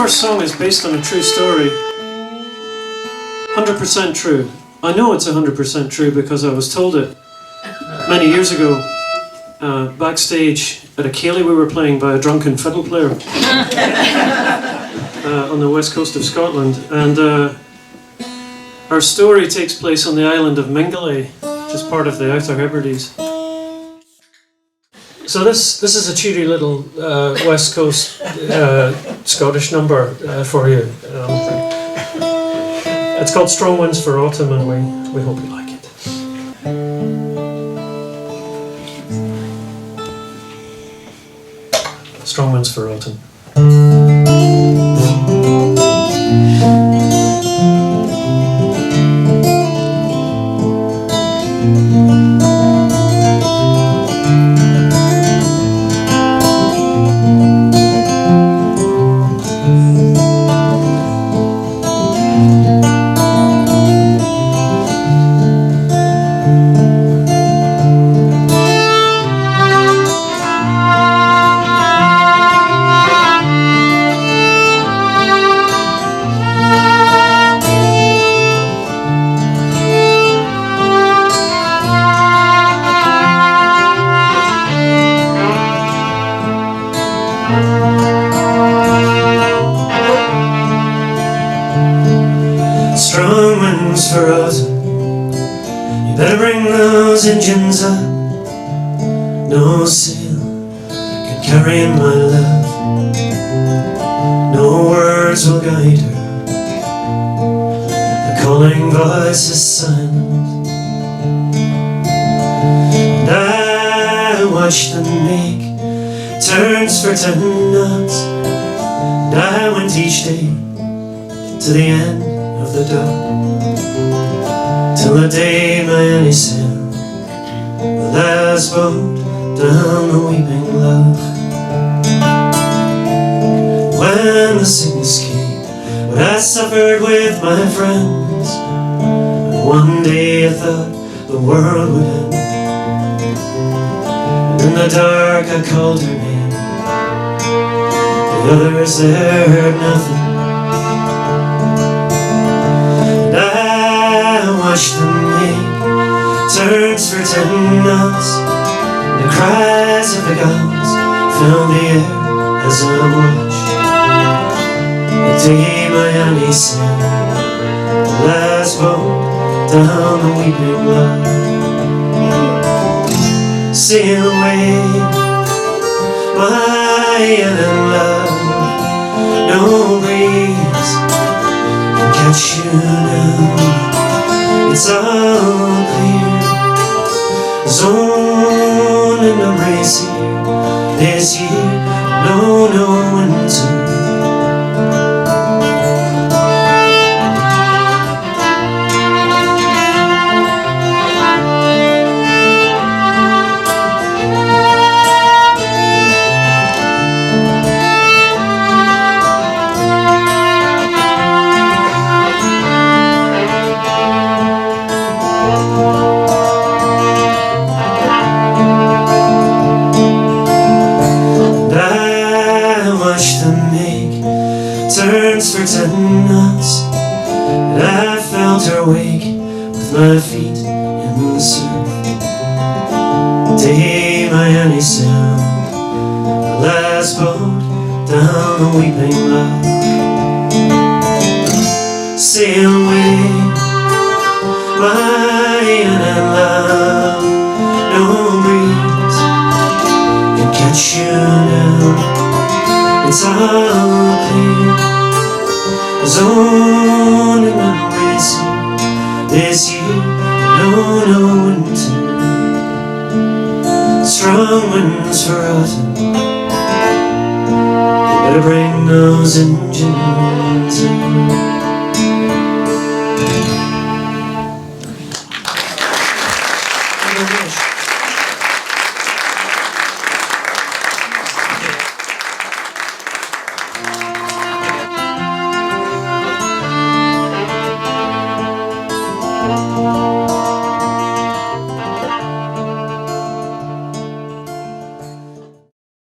first song is based on a true story. 100% true. I know it's 100% true because I was told it many years ago backstage at a ceilidh we were playing by a drunken fiddle player. on the west coast of Scotland, and our story takes place on the island of Mingulay, which is part of the Outer Hebrides. So this is a cheery little west coast Scottish number for you. It's called Strong Winds for Autumn, and we hope you like it. Strong Winds for Autumn. Strong winds for autumn, you better bring those engines up. No sail can carry in my love, no words will guide her, the calling voice is silent. And I watched them make turns for 10 knots, and I went each day to the end of the dock, till the day my Annie sailed the last boat down the weeping loch. When the sickness came, what I suffered with my friends, and one day I thought the world would end, and in the dark I called her name, the others there heard nothing. Watched them make turns for 10 knots, and the cries of the gulls filled the air as I watched the day my Annie sailed the last boat down the weeping loch. Sail away, my Annie love, no breeze can catch you now. It's all clear, zone in the race here this year, no winter. Turns for 10 knots, and I felt her wake with my feet in the surf. The day my Annie sailed the last boat down the weeping loch. Sail away, my Annie love, no breeze can catch you now. It's all clear, zone in the racing this year, no winter. Strong winds for autumn, you better bring those engines in. Thank you very much.